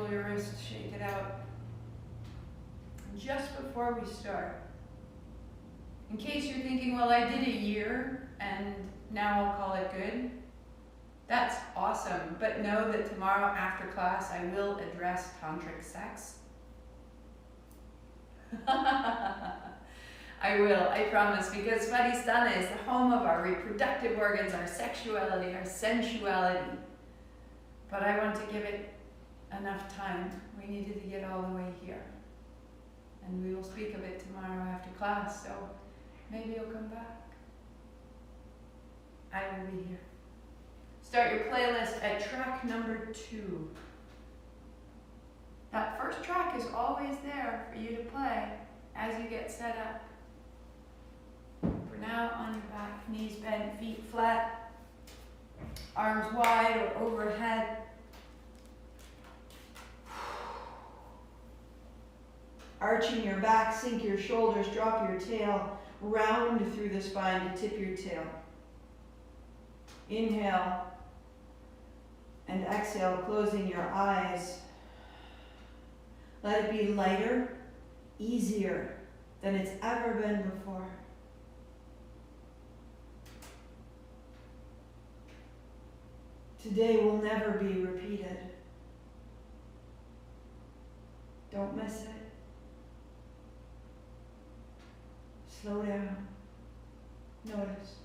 roll your wrist, shake it out. Just before we start, in case you're thinking, well, I did a year and now I'll call it good, that's awesome. But know that tomorrow after class, I will address tantric sex. I will, I promise, because svadhistana is the home of our reproductive organs, our sexuality, our sensuality. But I want to give it enough time. We needed to get all the way here. And we will speak of it tomorrow after class, so maybe you'll come back. I will be here. Start your playlist at track number 2. That first track is always there for you to play as you get set up. For now, on your back, knees bent, feet flat, arms wide or overhead. Arching your back, sink your shoulders, drop your tail, round through the spine to tip your tail. Inhale and exhale, closing your eyes. Let it be lighter, easier than it's ever been before. Today will never be repeated. Don't miss it. Slow down. Notice.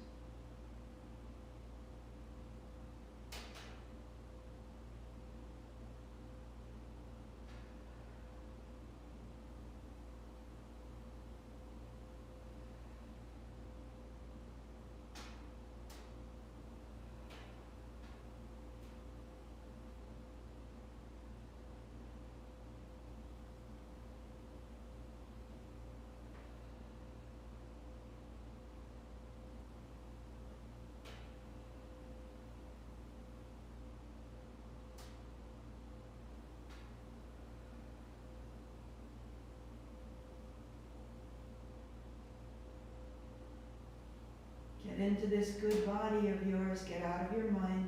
Get into this good body of yours, get out of your mind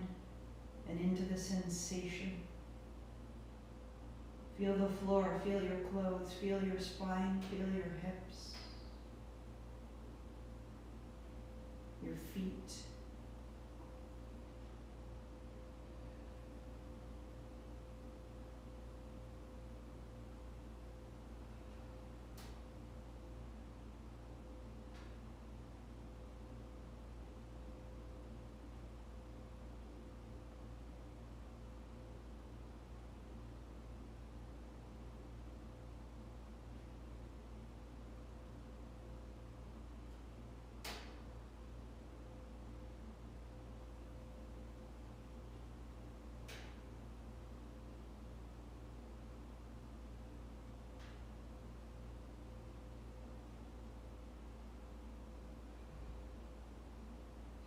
and into the sensation. Feel the floor, feel your clothes, feel your spine, feel your hips, your feet.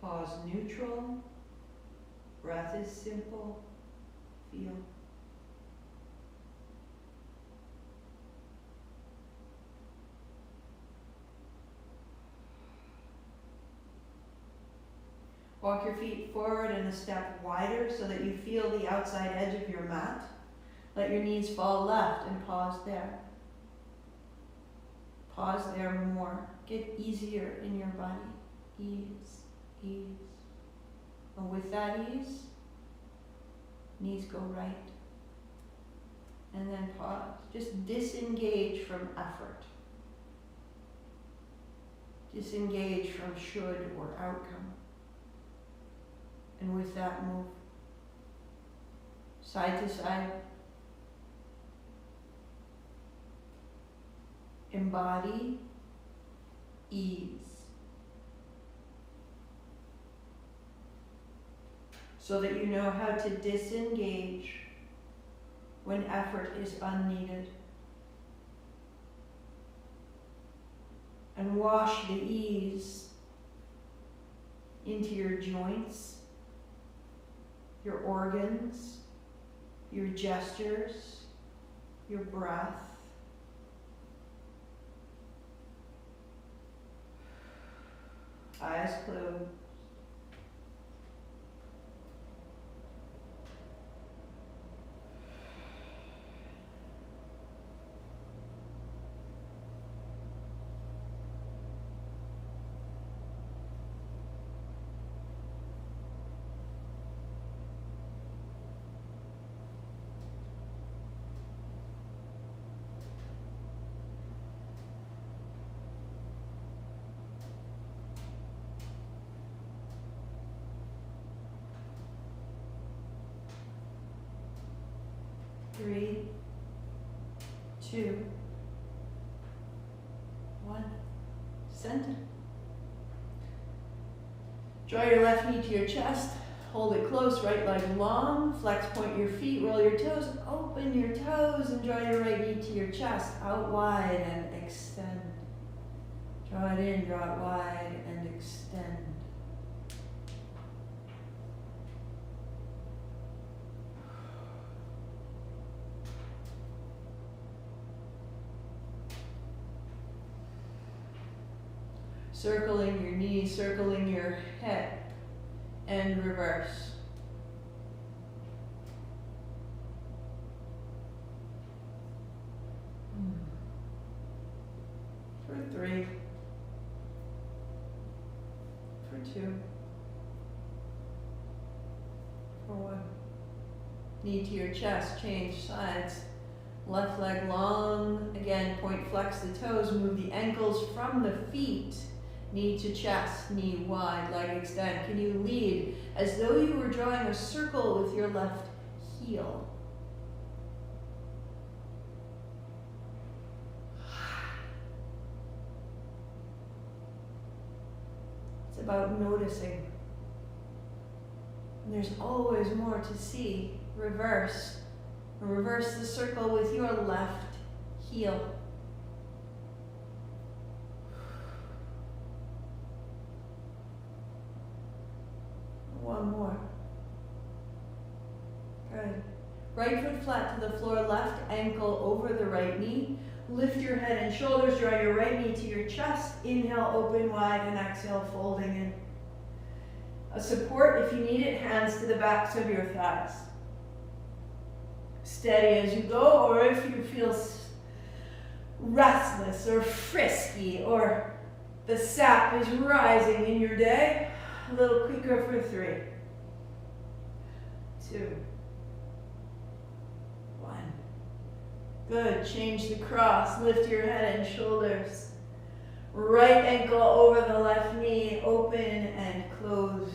Pause neutral. Breath is simple. Feel. Walk your feet forward and a step wider so that you feel the outside edge of your mat. Let your knees fall left and pause there. Pause there more. Get easier in your body. Ease, ease. And with that ease, knees go right. And then pause. Just disengage from effort. Disengage from should or outcome. And with that, move side to side. Embody ease. So that you know how to disengage when effort is unneeded. And wash the ease into your joints, your organs, your gestures, your breath. Eyes closed. 3, 2, 1. Center. Draw your left knee to your chest. Hold it close, right leg long. Flex, point your feet, roll your toes, open your toes, and draw your right knee to your chest. Out wide and extend. Draw it in, draw it wide, and extend. Circling your knee, circling your hip, and reverse. For 3, for 2, for 1. Knee to your chest, change sides. Left leg long, again, point, flex the toes, move the ankles from the feet. Knee to chest, knee wide, leg extend. Can you lead as though you were drawing a circle with your left heel? It's about noticing. And there's always more to see. Reverse. Reverse the circle with your left heel. One more. Good. Right foot flat to the floor, left ankle over the right knee. Lift your head and shoulders, draw your right knee to your chest. Inhale, open wide, and exhale, folding in. A support, if you need it, hands to the backs of your thighs. Steady as you go, or if you feel restless or frisky, or the sap is rising in your day, a little quicker for 3, 2, 1. Good. Change the cross. Lift your head and shoulders. Right ankle over the left knee. Open and close.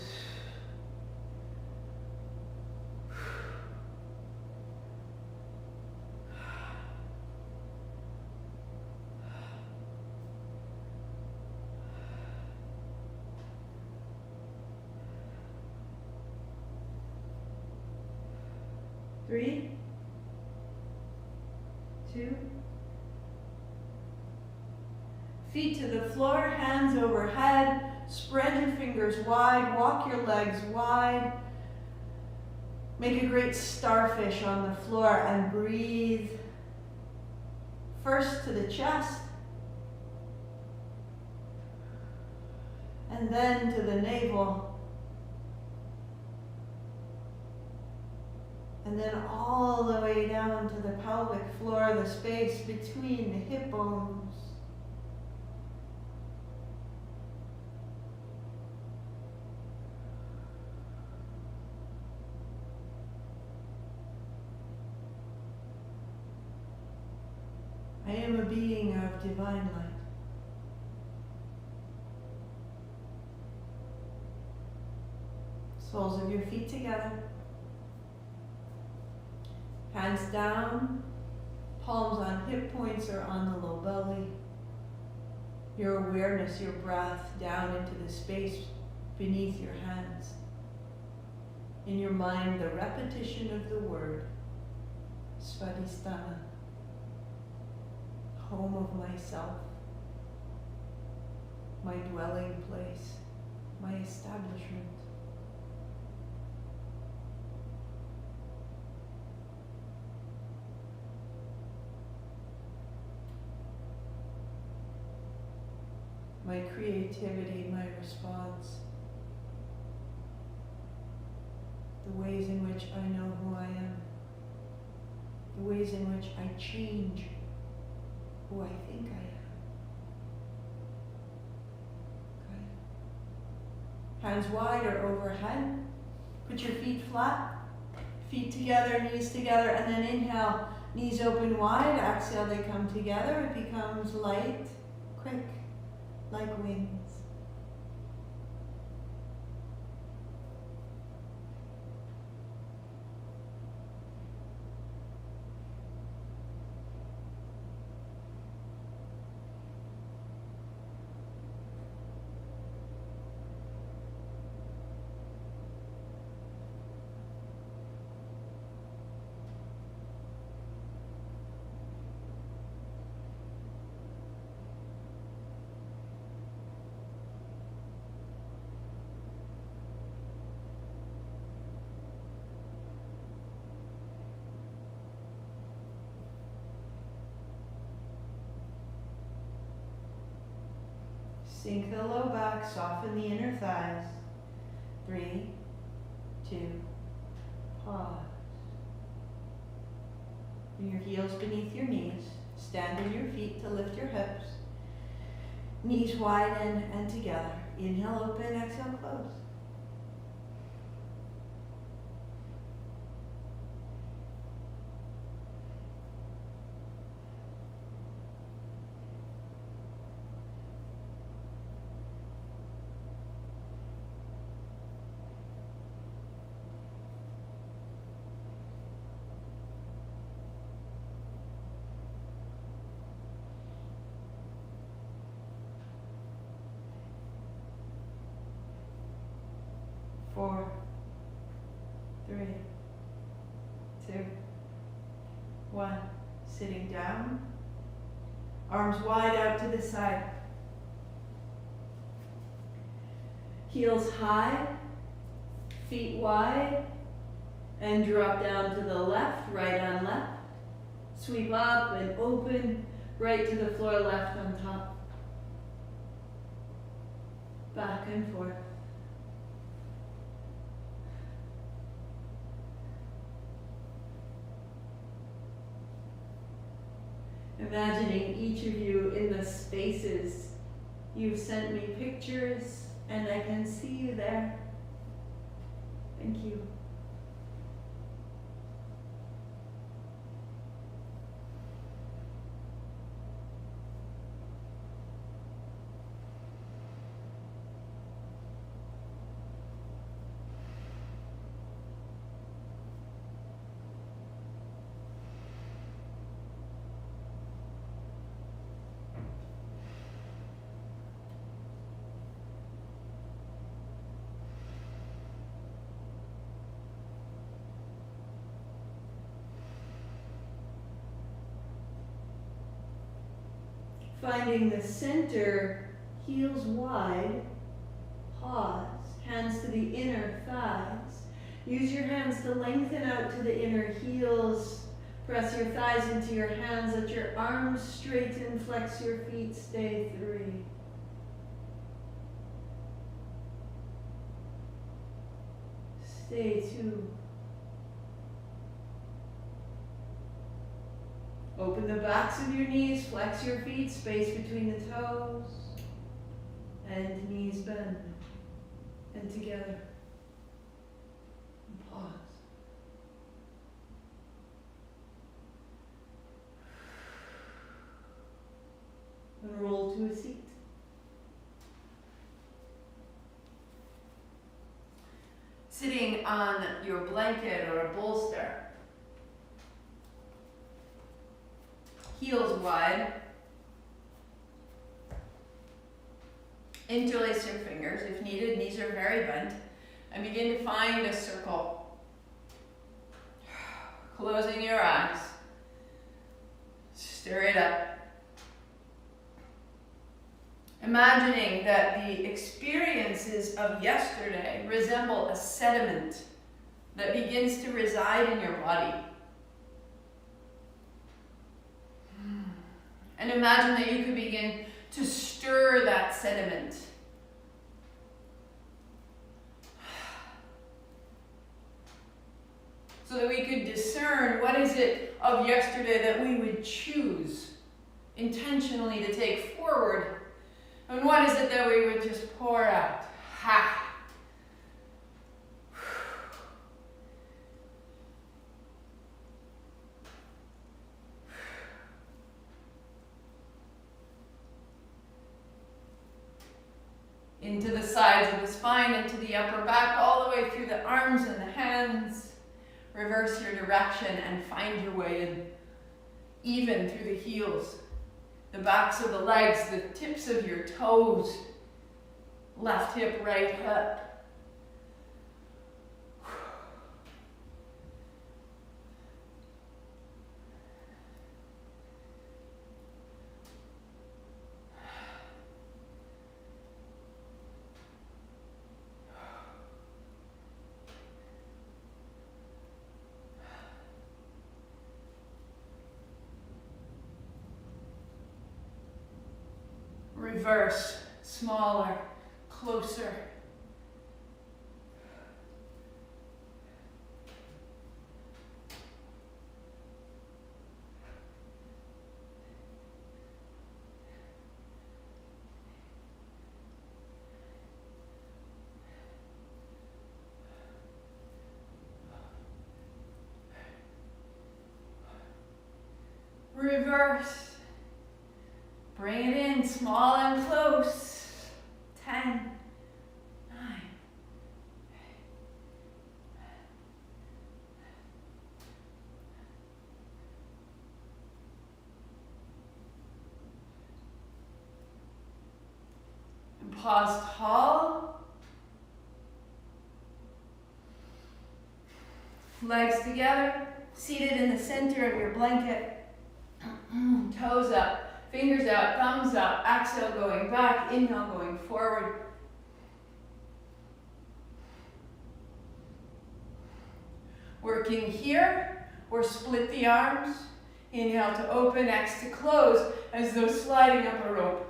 Three, 2. Feet to the floor, hands overhead. Spread your fingers wide, walk your legs wide. Make a great starfish on the floor and breathe. First to the chest, and then to the navel. And then all the way down to the pelvic floor, the space between the hip bones. I am a being of divine light. Soles of your feet together. Hands down, palms on hip points or on the low belly. Your awareness, your breath down into the space beneath your hands. In your mind, the repetition of the word, svadhistana, home of myself, my dwelling place, my establishment. My creativity, my response, the ways in which I know who I am, the ways in which I change who I think I am. Okay. Hands wide or overhead. Put your feet flat, feet together, knees together, and then inhale, knees open wide. Exhale, they come together. It becomes light, quick, like wings. Sink the low back, soften the inner thighs. 3, 2, pause. Bring your heels beneath your knees. Stand on your feet to lift your hips. Knees widen and together. Inhale, open, exhale, close. Four, 3, 2, 1. Sitting down. Arms wide out to the side. Heels high, feet wide, and drop down to the left, right on left. Sweep up and open, right to the floor, left on top. Back and forth. Imagining each of you in the spaces. You've sent me pictures and I can see you there. Thank you. Finding the center, heels wide, pause, hands to the inner thighs. Use your hands to lengthen out to the inner heels. Press your thighs into your hands, let your arms straighten, flex your feet, stay 3. Stay 2. Open the backs of your knees, flex your feet, space between the toes, and knees bend, and together, and pause. And roll to a seat. Sitting on your blanket or a bolster. Heels wide. Interlace your fingers if needed, knees are very bent. And begin to find a circle. Closing your eyes. Stir it up. Imagining that the experiences of yesterday resemble a sediment that begins to reside in your body. And imagine that you could begin to stir that sediment. So that we could discern what is it of yesterday that we would choose intentionally to take forward, and what is it that we would just pour out. Ha! Into the sides of the spine, into the upper back, all the way through the arms and the hands. Reverse your direction and find your way in, even through the heels, the backs of the legs, the tips of your toes, left hip, right hip. Reverse. smaller, closer. Reverse. Bring it in, small and close. 10, 9. And pause tall. Legs together, seated in the center of your blanket. Toes up, fingers out, thumbs up, exhale going back, inhale going forward. Working here, or split the arms. Inhale to open, exhale to close, as though sliding up a rope.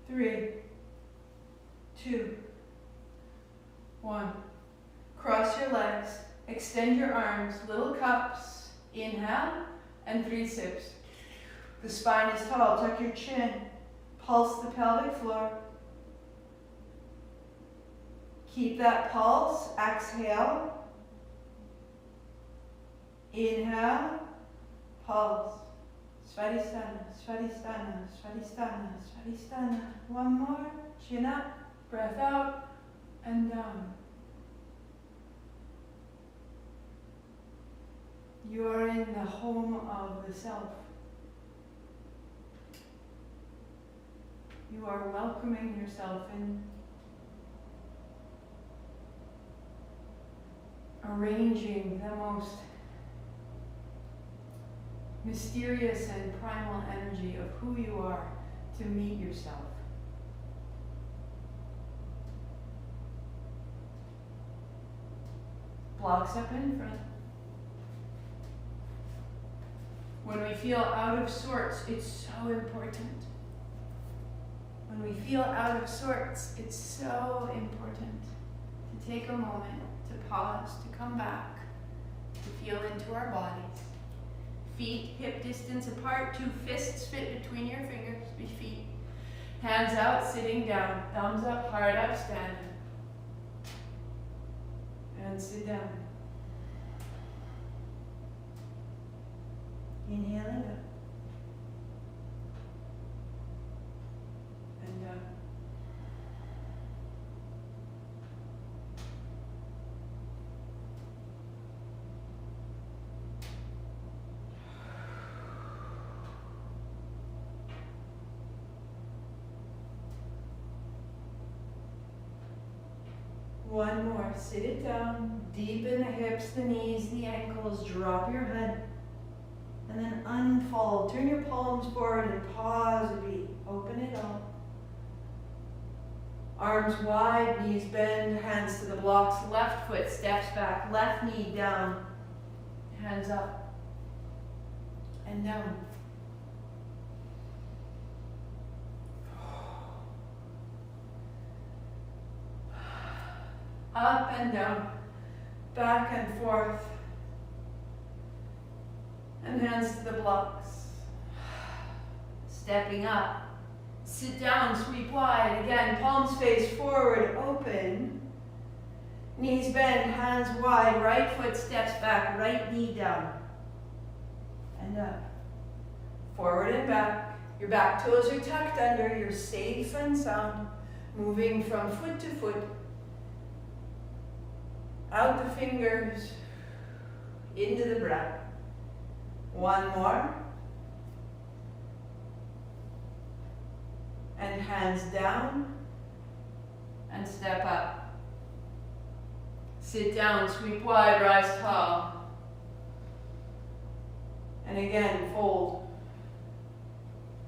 Three, 2, 1. Cross your legs, extend your arms, little cups. Inhale, and 3 sips. The spine is tall, tuck your chin. Pulse the pelvic floor. Keep that pulse, exhale. Inhale, pulse. Svadhistana, svadhistana, svadhistana, svadhistana. One more. Chin up, breath out, and down. You are in the home of the self. You are welcoming yourself in. Arranging the most mysterious and primal energy of who you are to meet yourself. Blocks up in front. When we feel out of sorts, it's so important. When we feel out of sorts, it's so important to take a moment, to pause, to come back, to feel into our bodies. Feet hip distance apart, 2 fists fit between your fingers, feet. Hands out, sitting down, thumbs up, heart up, standing. And sit down. Inhaling up. And down. One more, sit it down, deepen the hips, the knees, the ankles, drop your head, and then unfold. Turn your palms forward and pause a beat. Open it up. Arms wide, knees bend, hands to the blocks, left foot steps back, left knee down, hands up and down. Up and down, back and forth, and hands to the blocks. Stepping up, sit down, sweep wide. Again, palms face forward, open. Knees bend, hands wide, right foot steps back, right knee down. And up. Forward and back. Your back toes are tucked under, you're safe and sound. Moving from foot to foot. Out the fingers, into the breath. One more. And hands down and step up. Sit down, sweep wide, rise tall. And again, fold.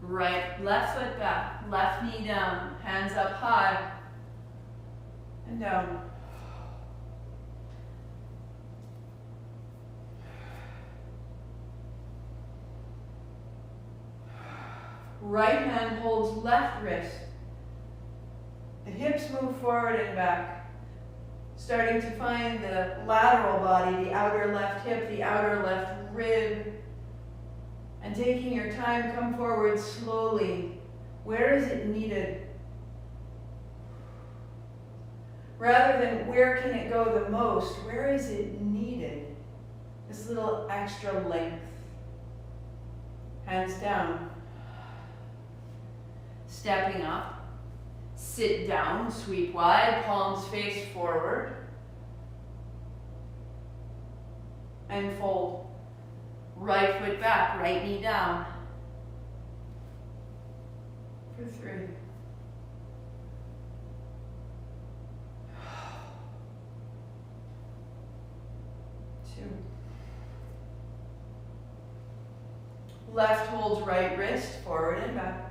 Left foot back, left knee down, hands up high and down. Right hand holds left wrist. The hips move forward and back. Starting to find the lateral body, the outer left hip, the outer left rib. And taking your time, come forward slowly. Where is it needed? Rather than where can it go the most, where is it needed? This little extra length. Hands down. Stepping up, sit down, sweep wide, palms face forward, and fold. Right foot back, right knee down. For 3. 2. Left holds right wrist, forward and back.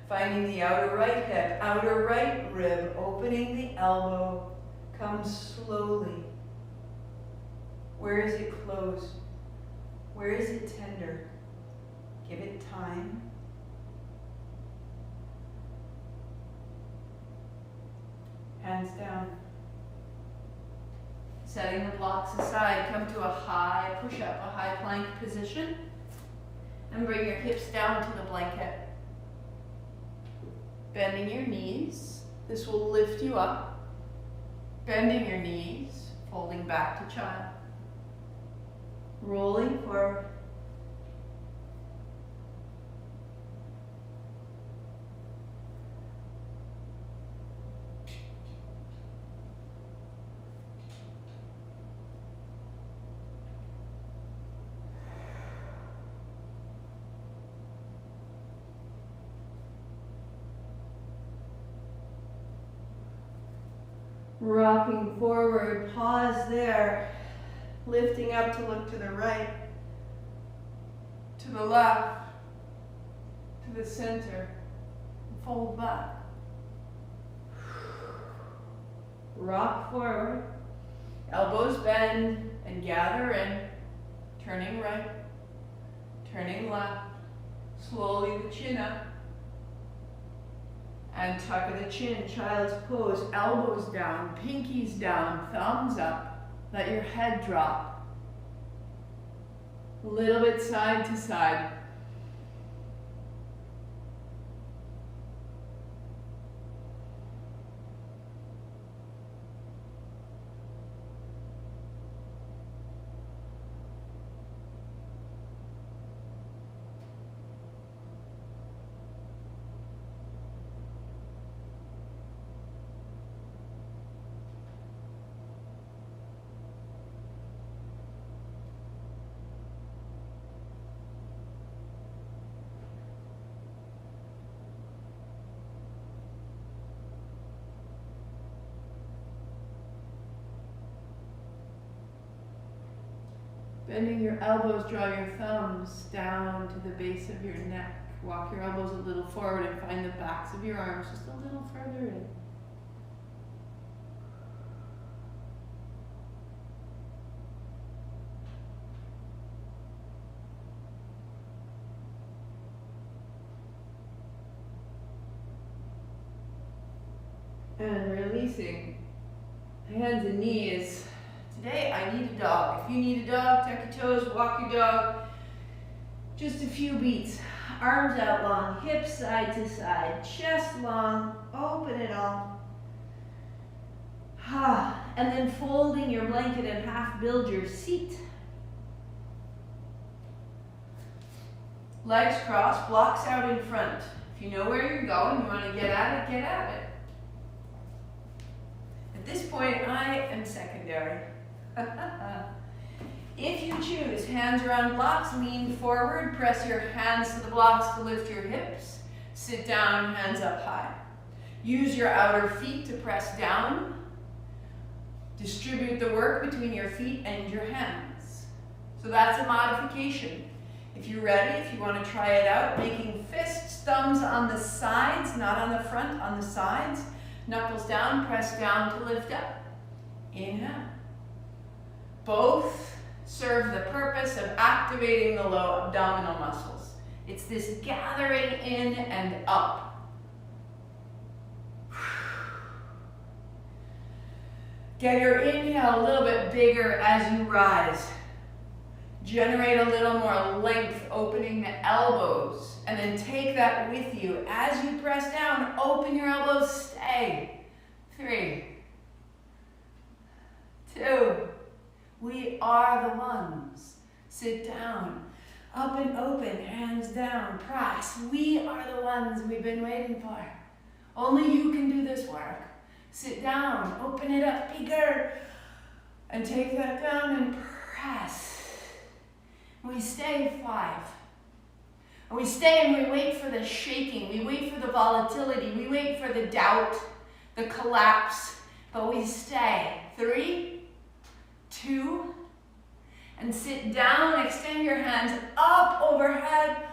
Finding the outer right hip, outer right rib, opening the elbow, come slowly. Where is it closed? Where is it tender? Give it time. Hands down. Setting the blocks aside, come to a high push-up, a high plank position, and bring your hips down to the blanket. Bending your knees, this will lift you up. Bending your knees, folding back to child. Rolling forward. Rocking forward, pause there, lifting up to look to the right, to the left, to the center, fold back. Rock forward, elbows bend and gather in, turning right, turning left, slowly the chin up. And tuck of the chin, child's pose, elbows down, pinkies down, thumbs up. Let your head drop. A little bit side to side. Bending your elbows, draw your thumbs down to the base of your neck. Walk your elbows a little forward and find the backs of your arms just a little further in. And releasing hands and knees. Today I need a dog. If you need a dog, tuck your toes, walk your dog. Just a few beats. Arms out long, hips side to side, chest long, open it all. And then folding your blanket in half, build your seat. Legs crossed, blocks out in front. If you know where you're going, you want to get at it, get at it. At this point, I am secondary. If you choose, hands around blocks, lean forward, press your hands to the blocks to lift your hips. Sit down, hands up high. Use your outer feet to press down. Distribute the work between your feet and your hands. So that's a modification. If you're ready, if you want to try it out, making fists, thumbs on the sides, not on the front, on the sides. Knuckles down, press down to lift up. Inhale. Both serve the purpose of activating the low abdominal muscles. It's this gathering in and up. Get your inhale a little bit bigger as you rise. Generate a little more length, opening the elbows, and then take that with you. As you press down, open your elbows, stay. 3, 2, we are the ones. Sit down, up and open, hands down, press. We are the ones we've been waiting for. Only you can do this work. Sit down, open it up bigger, and take that down and press. We stay 5. And we stay and we wait for the shaking. We wait for the volatility. We wait for the doubt, the collapse. But we stay. 3, 2, and sit down. Extend your hands up overhead.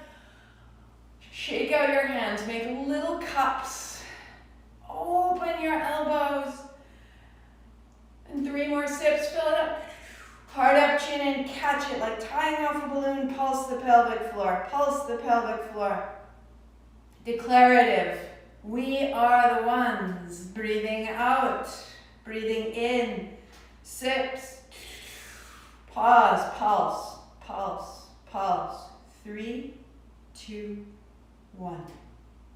Shake out your hands. Make little cups. Open your elbows. And 3 more sips. Fill it up. Hard up, chin in, catch it like tying off a balloon. Pulse the pelvic floor. Pulse the pelvic floor. Declarative. We are the ones. Breathing out. Breathing in. Sips. Pause. Pulse. Pulse. Pulse. 3, 2, 1.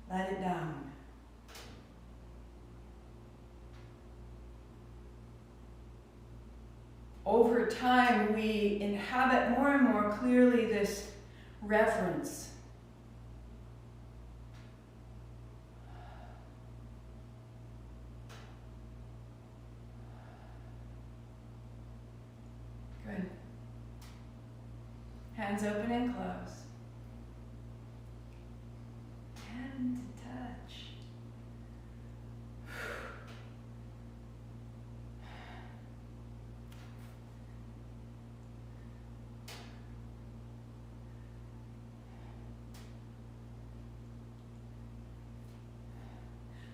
Let it down. Over time, we inhabit more and more clearly this reverence. Good. Hands open and close. Hand to touch.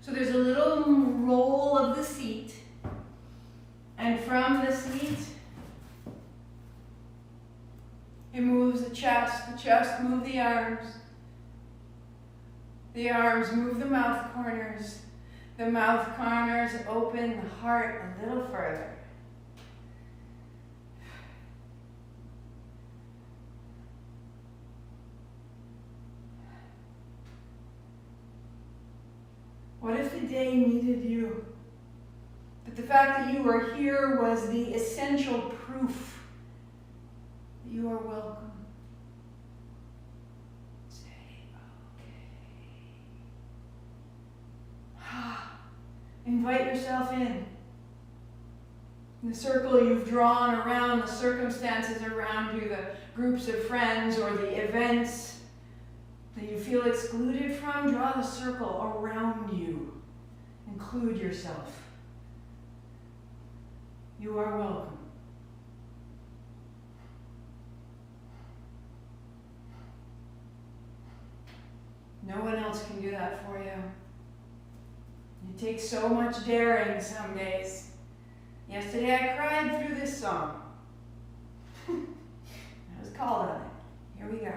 So there's a little roll of the seat, and from the seat, it moves the chest move the arms move the mouth corners open the heart a little further. What if the day needed you? But the fact that you were here was the essential proof that you are welcome. Say, okay. Invite yourself in. The circle you've drawn around the circumstances around you, the groups of friends or the events that you feel excluded from, draw the circle around you. Include yourself. You are welcome. No one else can do that for you. It takes so much daring some days. Yesterday I cried through this song. I was called on it. Here we go.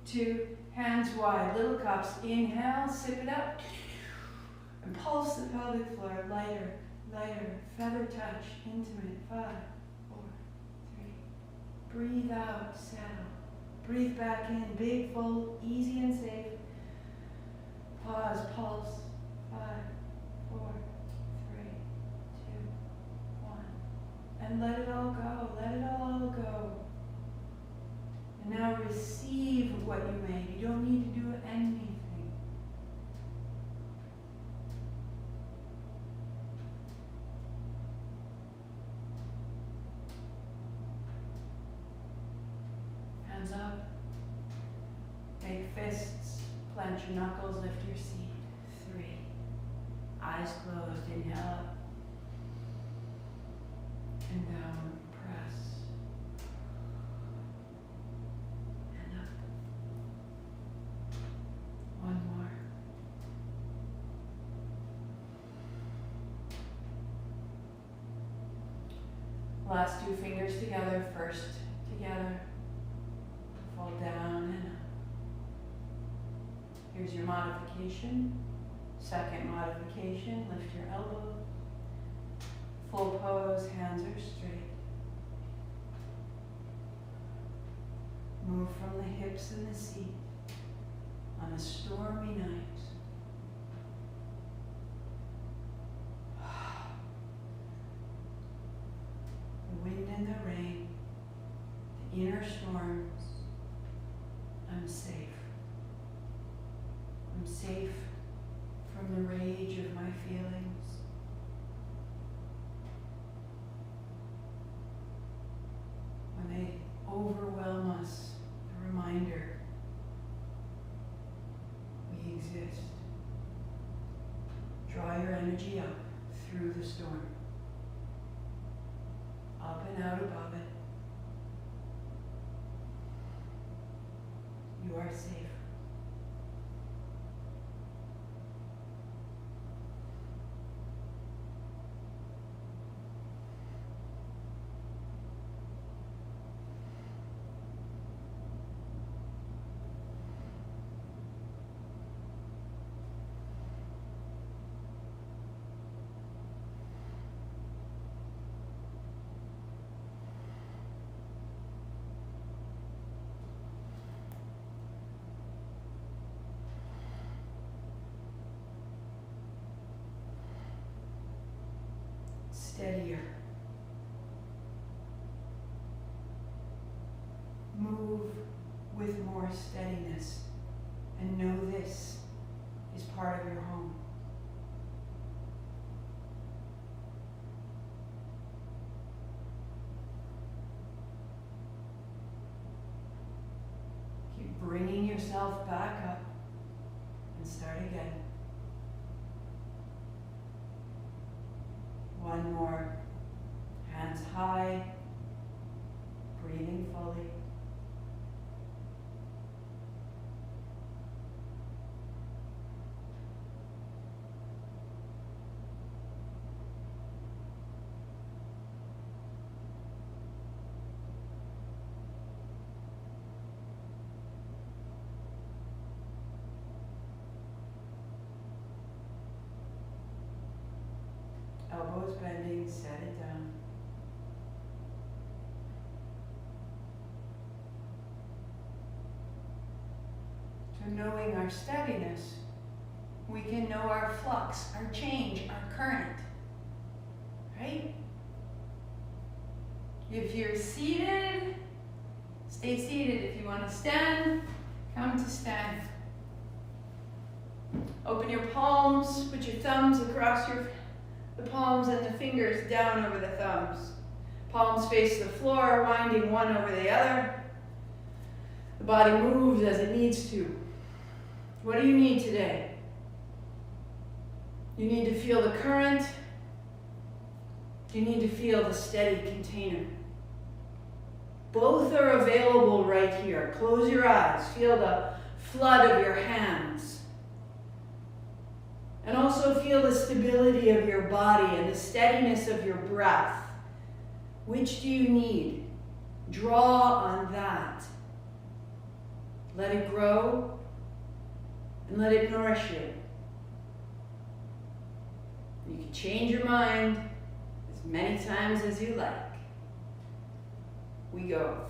2, hands wide, little cups. Inhale, sip it up. And pulse the pelvic floor, lighter, lighter, feather touch, intimate. 5, 4, 3. Breathe out, settle. Breathe back in, big, full, easy and safe. Pause, pulse. 5, 4, 3, 2, 1. And let it all go, let it all go. And now receive what you made. You don't need to do anything. Hands up. Make fists. Plant your knuckles. Lift your seat. 3. Eyes closed. Inhale up. And down. Press. And up. One more. Last 2 fingers together. First together. Fall down and up. Here's your modification. Second modification, lift your elbow. Full pose, hands are straight. Move from the hips and the seat on a stormy night. The wind and the rain, the inner storms. I'm safe. I'm safe from the rage of my feelings. When they overwhelm us, a reminder we exist. Draw your energy up through the storm, up and out above it. You are safe. Steadier. Move with more steadiness and know this is part of your home. Keep bringing yourself back up and start again. One more. Hands high, breathing fully. Elbows bending, set it down. So knowing our steadiness, we can know our flux, our change, our current, right? If you're seated, stay seated. If you want to stand, come to stand. Open your palms, put your thumbs across the palms and the fingers down over the thumbs. Palms face the floor, winding one over the other. The body moves as it needs to. What do you need today? You need to feel the current. You need to feel the steady container. Both are available right here. Close your eyes. Feel the flood of your hands. And also feel the stability of your body and the steadiness of your breath. Which do you need? Draw on that. Let it grow and let it nourish you. You can change your mind as many times as you like. We go.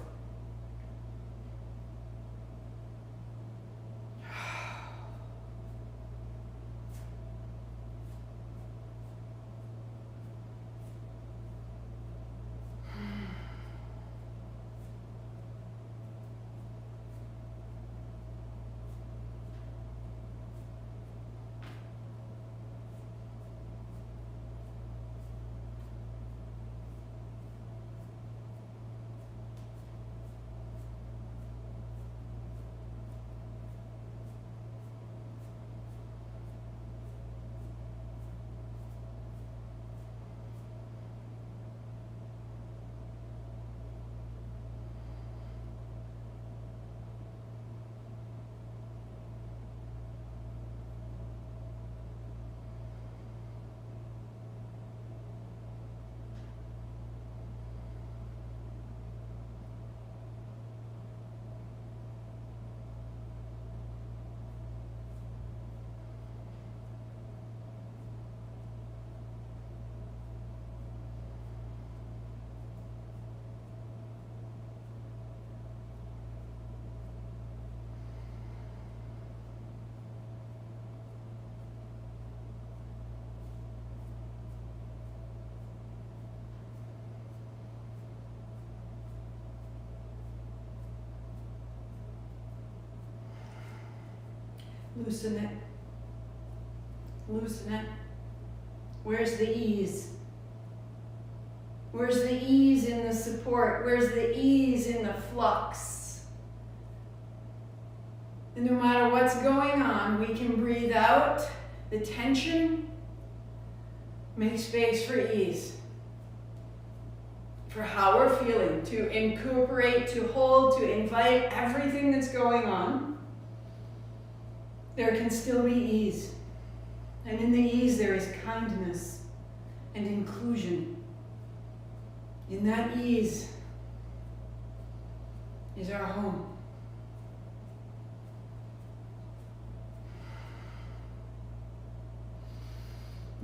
Loosen it. Loosen it. Where's the ease? Where's the ease in the support? Where's the ease in the flux? And no matter what's going on, we can breathe out the tension, make space for ease, for how we're feeling, to incorporate, to hold, to invite everything that's going on. There can still be ease. And in the ease, there is kindness and inclusion. In that ease is our home.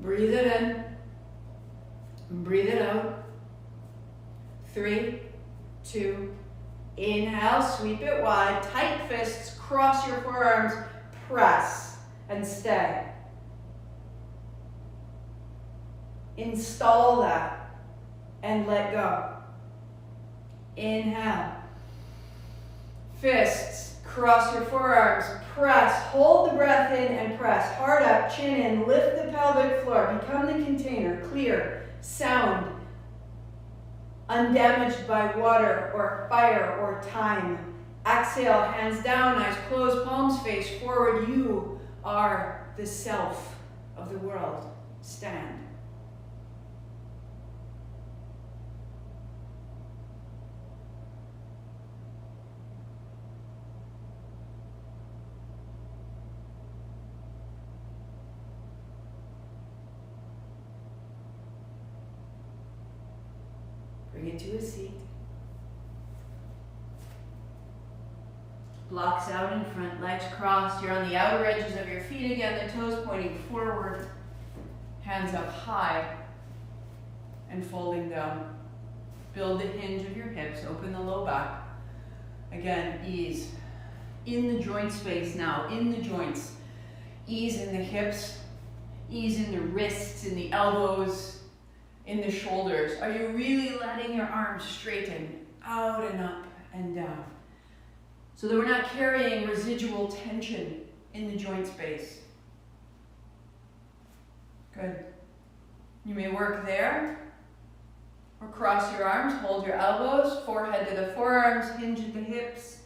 Breathe it in. Breathe it out. 3, 2, inhale, sweep it wide. Tight fists, cross your forearms, press and stay. Install that and let go. Inhale. Fists, cross your forearms, press, hold the breath in and press. Heart up, chin in, lift the pelvic floor, become the container, clear, sound, undamaged by water or fire or time. Exhale, hands down, eyes closed, palms face forward. You are the self of the world. Stand. Bring it to a seat. Blocks out in front, legs crossed. You're on the outer edges of your feet again, the toes pointing forward. Hands up high and folding down. Build the hinge of your hips, open the low back. Again, ease. In the joint space now, in the joints. Ease in the hips, ease in the wrists, in the elbows, in the shoulders. Are you really letting your arms straighten out and up and down? So that we're not carrying residual tension in the joint space. Good. You may work there, or cross your arms, hold your elbows, forehead to the forearms, hinge at the hips.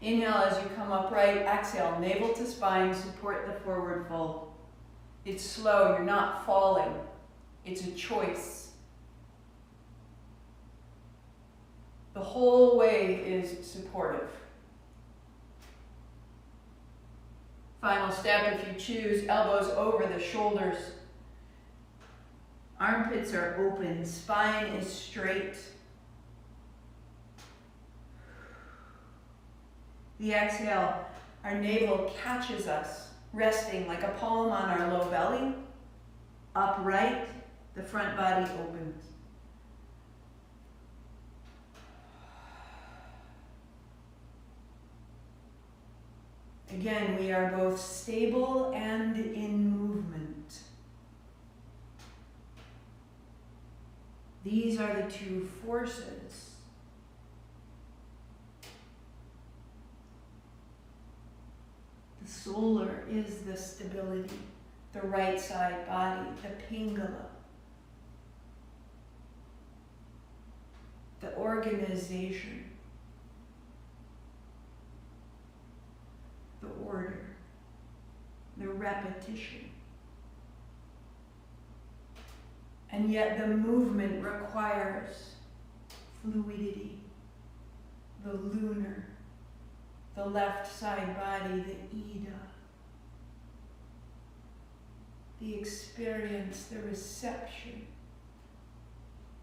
Inhale as you come upright, exhale, navel to spine, support the forward fold. It's slow, you're not falling. It's a choice. The whole way is supportive. Final step, if you choose, elbows over the shoulders. Armpits are open, spine is straight. The exhale, our navel catches us, resting like a palm on our low belly. Upright, the front body opens. Again, we are both stable and in movement. These are the two forces. The solar is the stability, the right side body, the pingala, the organization, the order, the repetition. And yet the movement requires fluidity, the lunar, the left side body, the Ida, the experience, the reception,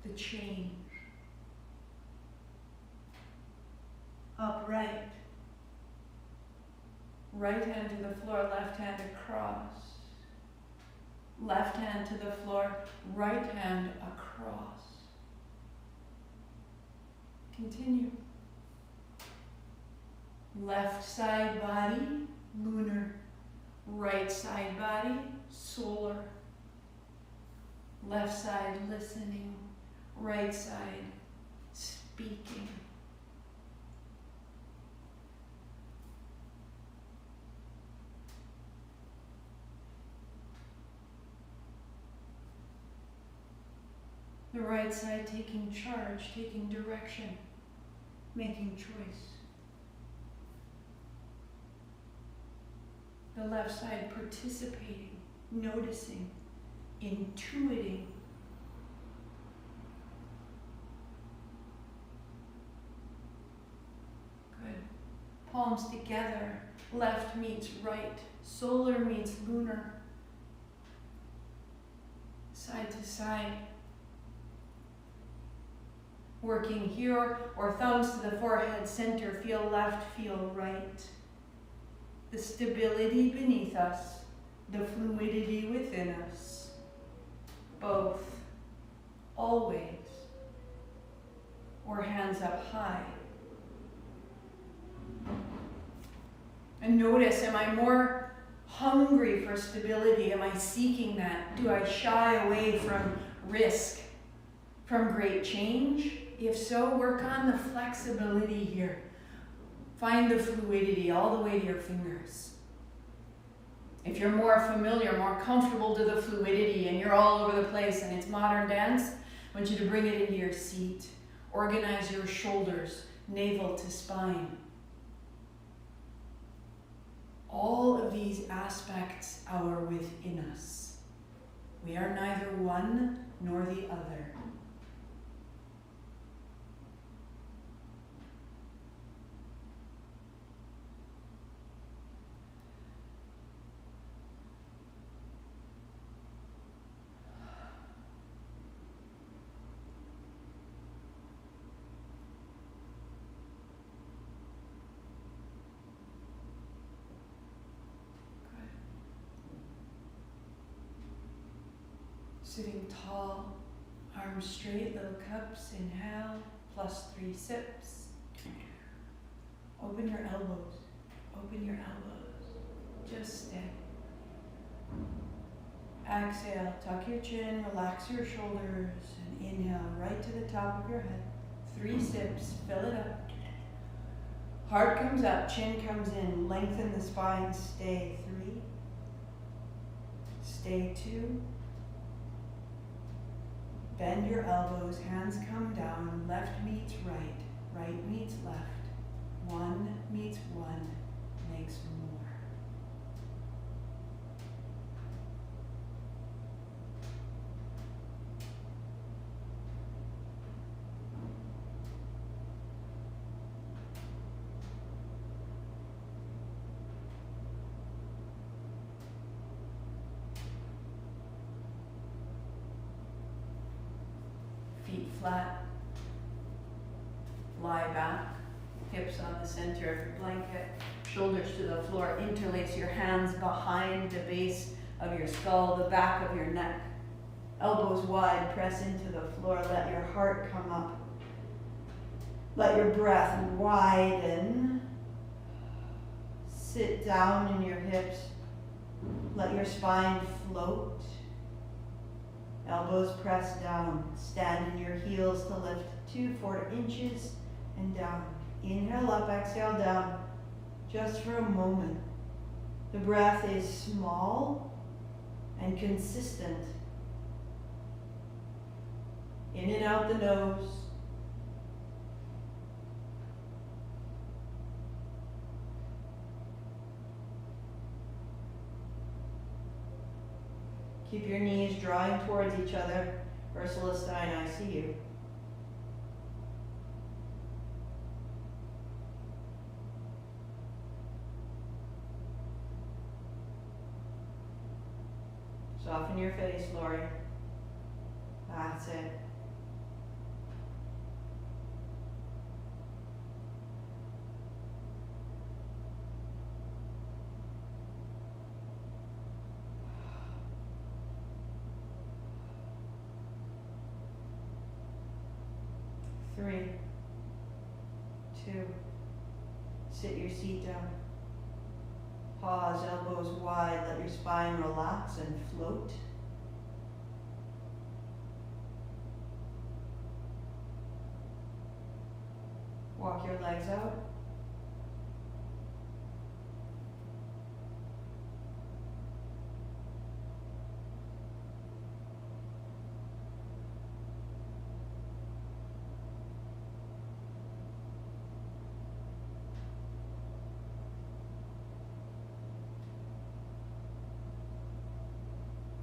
the change. Upright. Right hand to the floor, left hand across. Left hand to the floor, right hand across. Continue. Left side body, lunar. Right side body, solar. Left side listening, right side speaking. The right side taking charge, taking direction, making choice. The left side participating, noticing, intuiting. Good. Palms together, left meets right, solar meets lunar, side to side. Working here, or thumbs to the forehead, center, feel left, feel right. The stability beneath us, the fluidity within us. Both, always. Or hands up high. And notice, am I more hungry for stability? Am I seeking that? Do I shy away from risk, from great change? If so, work on the flexibility here. Find the fluidity all the way to your fingers. If you're more familiar, more comfortable to the fluidity and you're all over the place and it's modern dance, I want you to bring it into your seat. Organize your shoulders, navel to spine. All of these aspects are within us. We are neither one nor the other. Sitting tall, arms straight, little cups, inhale, +3 sips. Open your elbows, open your elbows, just stay. Exhale, tuck your chin, relax your shoulders, and inhale right to the top of your head. 3 sips, fill it up. Heart comes up, chin comes in, lengthen the spine, stay. 3, stay. 2, bend your elbows, hands come down, left meets right, right meets left. 1 meets 1 makes more. Feet flat, lie back, hips on the center of your blanket, shoulders to the floor. Interlace your hands behind the base of your skull, the back of your neck. Elbows wide, press into the floor. Let your heart come up. Let your breath widen. Sit down in your hips. Let your spine float. Elbows press down. Stand in your heels to lift 2-4 inches and down. Inhale up, exhale down. Just for a moment. The breath is small and consistent. In and out the nose. Keep your knees drawing towards each other. Ursula Stein, I see you. Soften your face, Lori. That's it. Three, 2, sit your seat down. Pause, elbows wide, let your spine relax and float. Walk your legs out.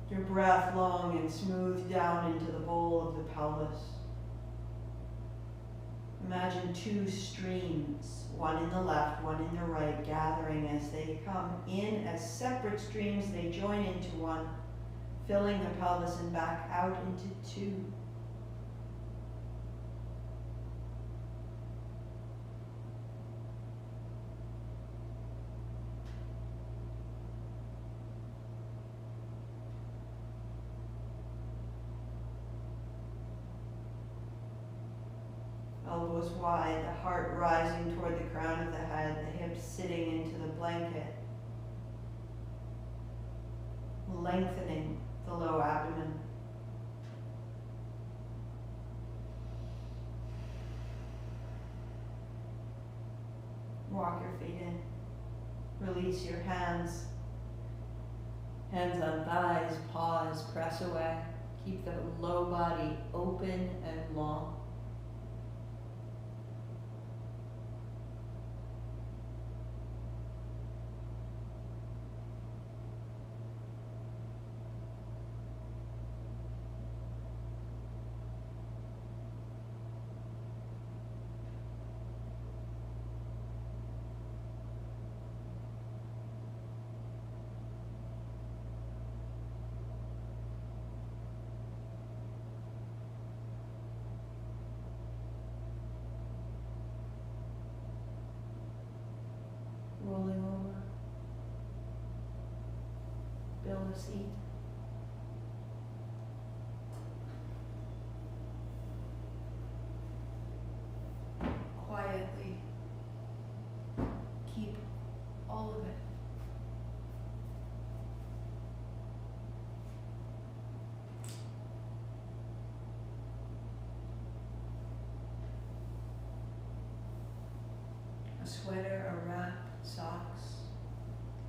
Your breath long and smooth down into the bowl of the pelvis. Imagine 2 streams, one in the left, one in the right, gathering as they come in as separate streams. They join into one, filling the pelvis and back out into 2. Elbows wide, the heart rising toward the crown of the head, the hips sitting into the blanket, lengthening the low abdomen. Walk your feet in. Release your hands. Hands on thighs, pause, press away. Keep the low body open and long. Rolling over. Build a seat. Quietly keep all of it. A sweater, a wrap, socks,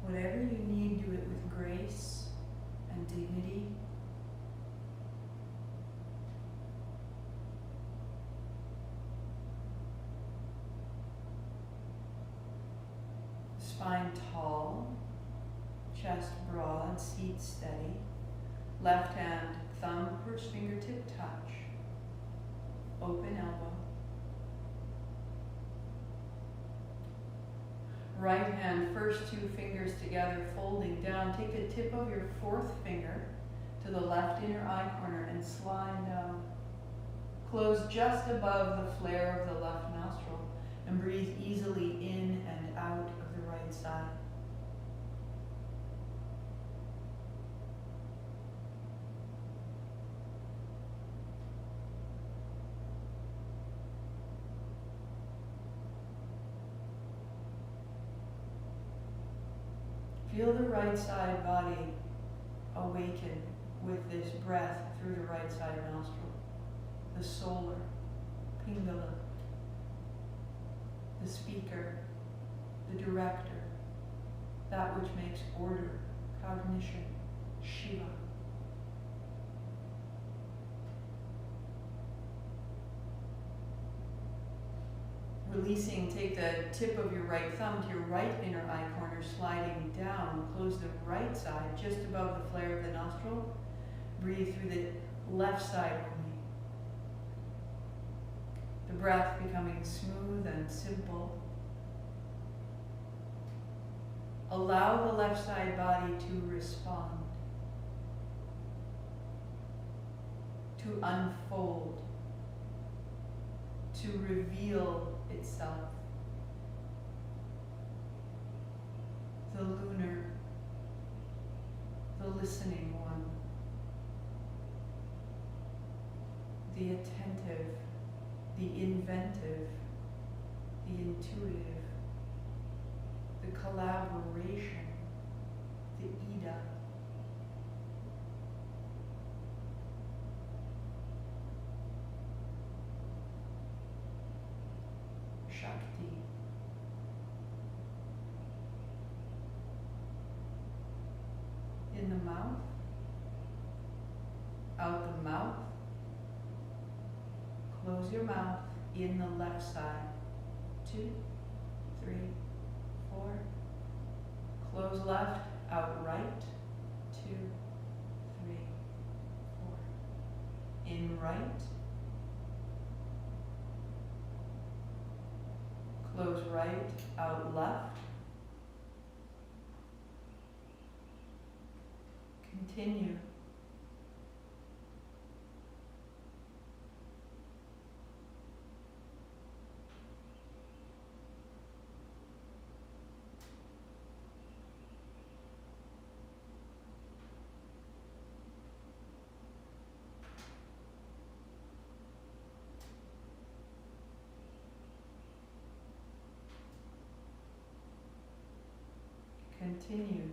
whatever you need, do it with grace and dignity. Spine tall, chest broad, seat steady. Left hand, thumb, first fingertip touch. Open elbow. Right hand, first 2 fingers together, folding down. Take the tip of your 4th finger to the left inner eye corner and slide down. Close just above the flare of the left nostril. And breathe easily in and out of the right side. Feel the right side body awaken with this breath through the right side nostril. The solar, Pingala, the speaker, the director, that which makes order, cognition, Shiva. Releasing, take the tip of your right thumb to your right inner eye corner, sliding down. Close the right side just above the flare of the nostril. Breathe through the left side only. The breath becoming smooth and simple. Allow the left side body to respond, to unfold, to reveal itself. The lunar, the listening one, the attentive, the inventive, the intuitive, the collaboration, the Ida. Shakti. In the mouth, out the mouth, close your mouth in the left side. 2, 3, 4. Close left, out right. 2, 3, 4. In right. Close right, out left. Continue. Continue.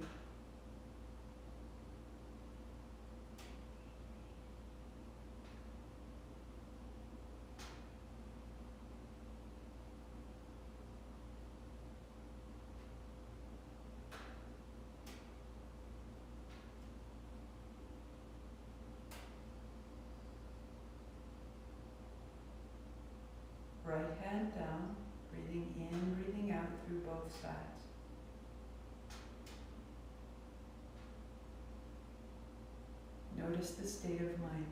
Right hand down, breathing in, breathing out through both sides. Notice the state of mind.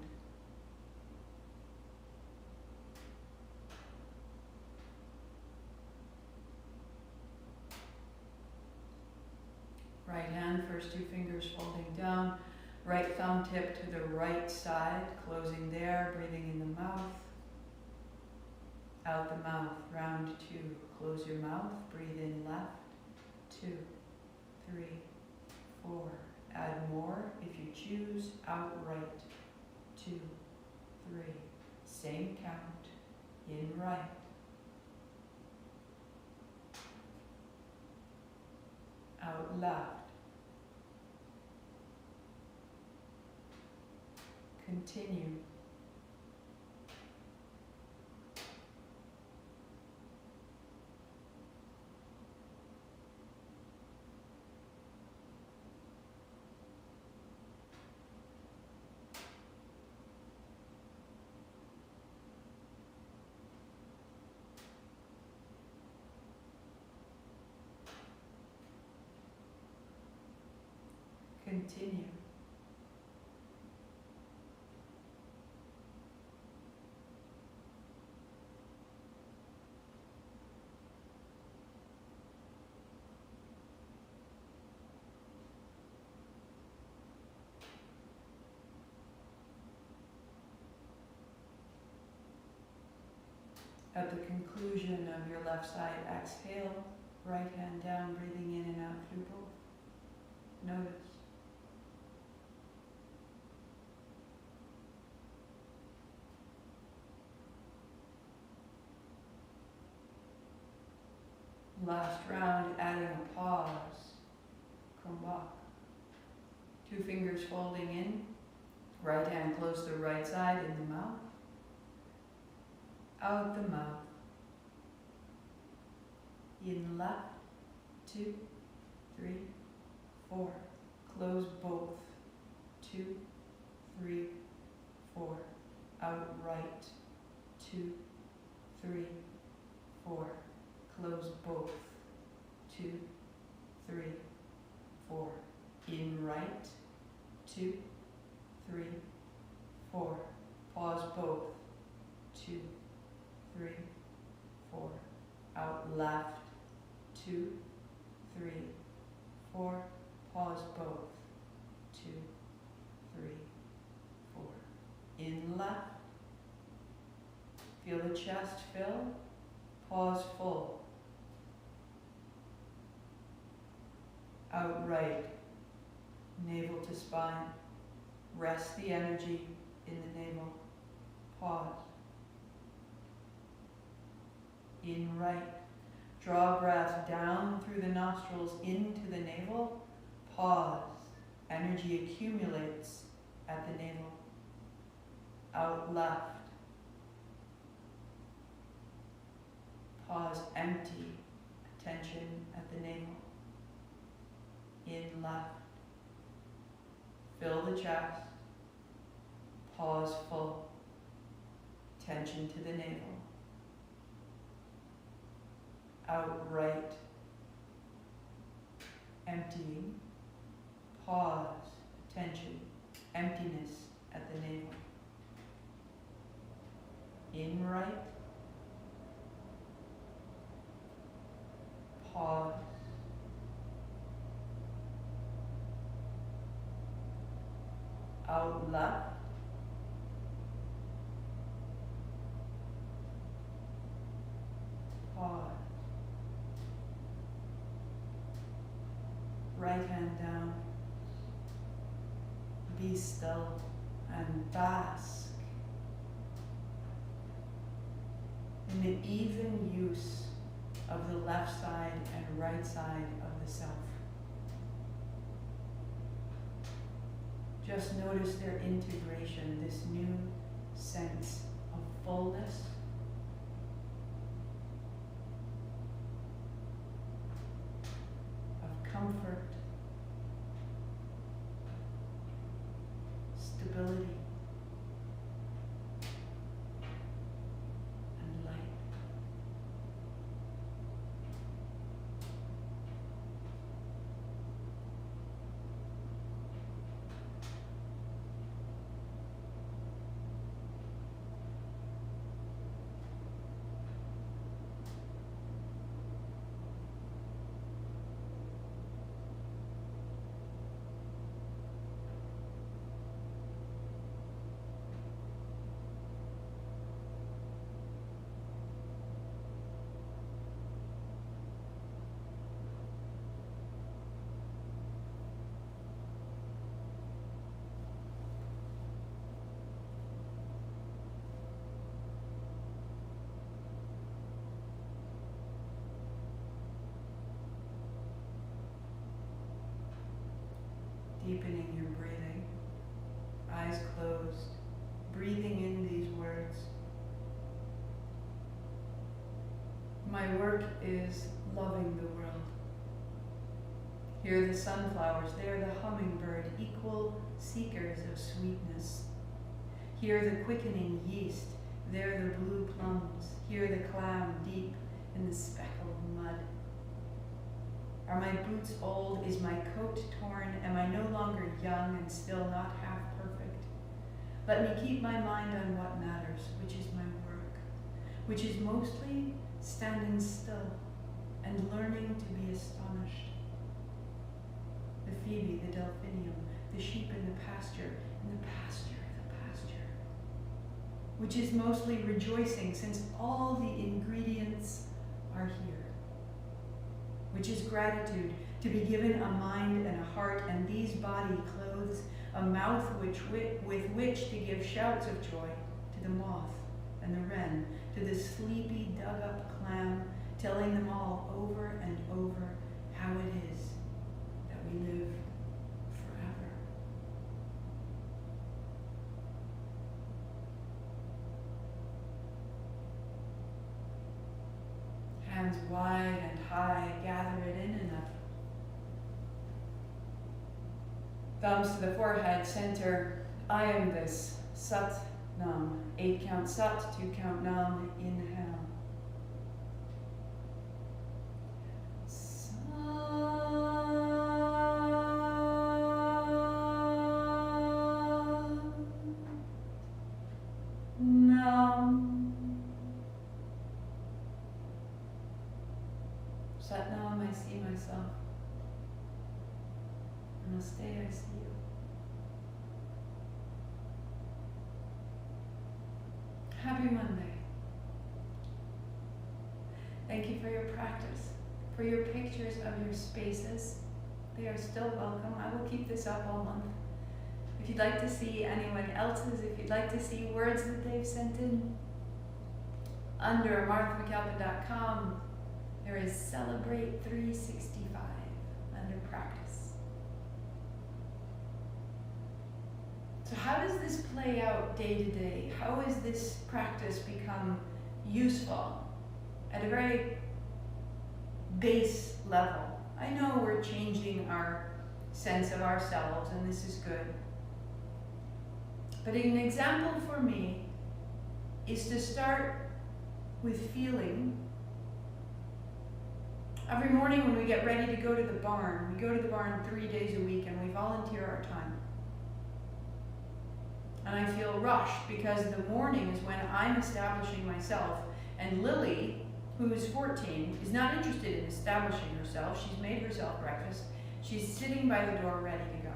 Right hand, first 2 fingers folding down. Right thumb tip to the right side, closing there, breathing in the mouth. Out the mouth, round 2. Close your mouth, breathe in left. 2, 3, 4. Add more if you choose. Out right. 2, 3. Same count. In right. Out left. Continue. Continue. At the conclusion of your left side exhale, right hand down, breathing in and out through both. Notice. Last round, adding a pause. Kumbhak. 2 fingers folding in. Right hand close to the right side in the mouth. Out the mouth. In left. 2, 3, 4. Close both. 2, 3, 4. Out right. 2, 3, 4. Close both. 2, 3, 4. In right. 2, 3, 4. Pause both. 2, 3, 4. Out left. 2, 3, 4. Pause both. 2, 3, 4. In left. Feel the chest fill. Pause full. Out right. Navel to spine. Rest the energy in the navel. Pause. In right. Draw breath down through the nostrils into the navel. Pause. Energy accumulates at the navel. Out left. Pause, empty. Attention at the navel. In left. Fill the chest. Pause full. Tension to the navel. Out right. Emptying. Pause. Tension. Emptiness at the navel. In right. Pause. Out left. Pause. Right hand down. Be still and bask in the even use of the left side and right side of the self. Just notice their integration, this new sense of fullness, of comfort, stability, and light. Deepening your breathing, eyes closed, breathing in these words. My work is loving the world. Here are the sunflowers, there the hummingbird, equal seekers of sweetness. Here the quickening yeast, there the blue plums, here the clam deep in the speckled mud. Are my boots old? Is my coat torn? Am I no longer young and still not half perfect? Let me keep my mind on what matters, which is my work, which is mostly standing still and learning to be astonished. The phoebe, the delphinium, the sheep in the pasture, the pasture. which is mostly rejoicing since all the ingredients are here, which is gratitude, to be given a mind and a heart, and these body clothes a mouth with which to give shouts of joy to the moth and the wren, to the sleepy dug-up clam, telling them all over and over how it is that we live forever. Hands wide and high, gather it in enough. Thumbs to the forehead, center, I am this, Sat Nam. 8 count Sat, 2 count Nam, inhale. Sat Nam, I see myself. Namaste, I see you. Happy Monday. Thank you for your practice, for your pictures of your spaces. They are still welcome. I will keep this up all month. If you'd like to see anyone else's, if you'd like to see words that they've sent in, under marthamcalpin.com, there is Celebrate 365 under practice. So how does this play out day to day? How has this practice become useful at a very base level? I know we're changing our sense of ourselves, and this is good. But an example for me is to start with feeling. Every morning when we get ready to go to the barn, we go to the barn 3 days a week and we volunteer our time. And I feel rushed because the morning is when I'm establishing myself, and Lily, who is 14, is not interested in establishing herself. She's made herself breakfast. She's sitting by the door ready to go.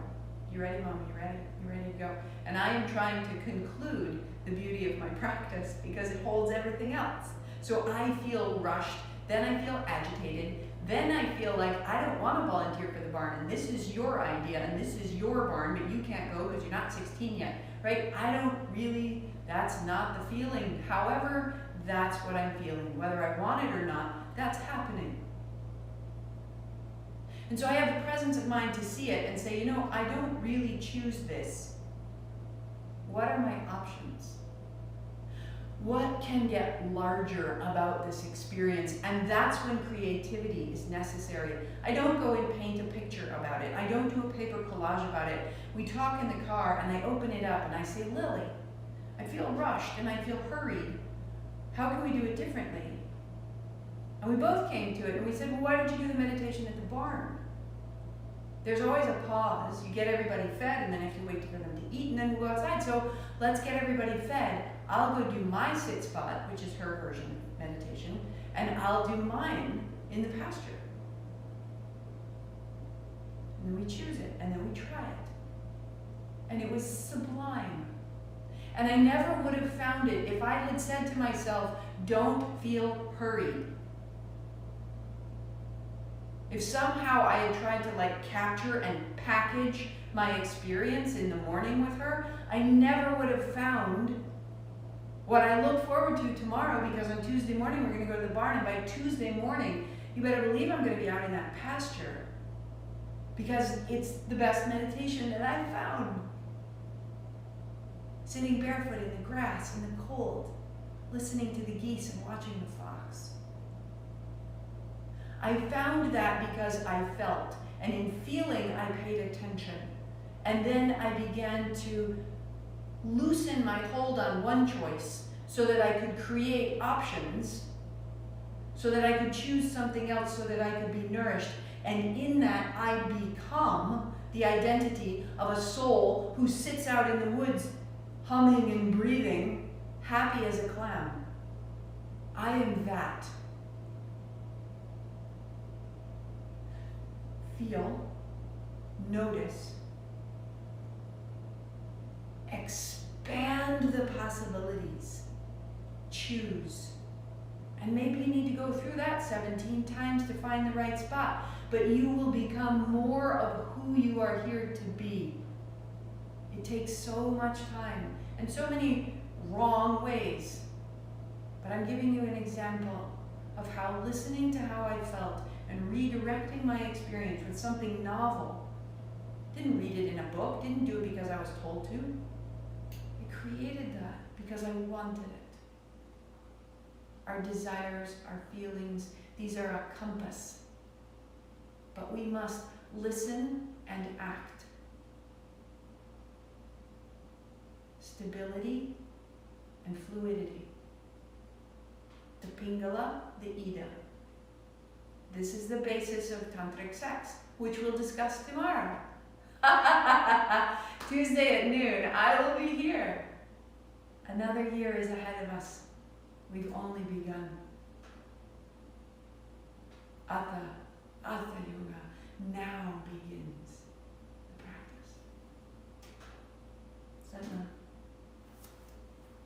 You ready, Mom? You ready? You ready to go? And I am trying to conclude the beauty of my practice because it holds everything else. So I feel rushed, then I feel agitated, then I feel like I don't want to volunteer for the barn, and this is your idea, and this is your barn, but you can't go because you're not 16 yet, right? I don't really, that's not the feeling. However, that's what I'm feeling. Whether I want it or not, that's happening. And so I have the presence of mind to see it and say, you know, I don't really choose this. What are my options? What can get larger about this experience? And that's when creativity is necessary. I don't go and paint a picture about it. I don't do a paper collage about it. We talk in the car and I open it up and I say, Lily, I feel rushed and I feel hurried. How can we do it differently? And we both came to it and we said, well, why don't you do the meditation at the barn? There's always a pause. You get everybody fed and then if you wait for them to eat and then we'll go outside. So let's get everybody fed. I'll go do my sit spot, which is her version of meditation, and I'll do mine in the pasture. And then we choose it, and then we try it. And it was sublime. And I never would have found it if I had said to myself, don't feel hurried. If somehow I had tried to capture and package my experience in the morning with her, I never would have found what I look forward to tomorrow, because on Tuesday morning we're going to go to the barn, and by Tuesday morning, you better believe I'm going to be out in that pasture, because it's the best meditation that I've found. Sitting barefoot in the grass in the cold, listening to the geese and watching the fox. I found that because I felt, and in feeling I paid attention. And then I began to loosen my hold on one choice so that I could create options, so that I could choose something else, so that I could be nourished. And in that, I become the identity of a soul who sits out in the woods, humming and breathing, happy as a clam. I am that. Feel, notice, experience Expand the possibilities. Choose. And maybe you need to go through that 17 times to find the right spot. But you will become more of who you are here to be. It takes so much time and so many wrong ways. But I'm giving you an example of how listening to how I felt and redirecting my experience with something novel. Didn't read it in a book, didn't do it because I was told to. I created that because I wanted it. Our desires, our feelings, these are a compass. But we must listen and act. Stability and fluidity. The Pingala, the Ida. This is the basis of tantric sex, which we'll discuss tomorrow. Tuesday at noon, I will be here. Another year is ahead of us. We've only begun. Atha, Atha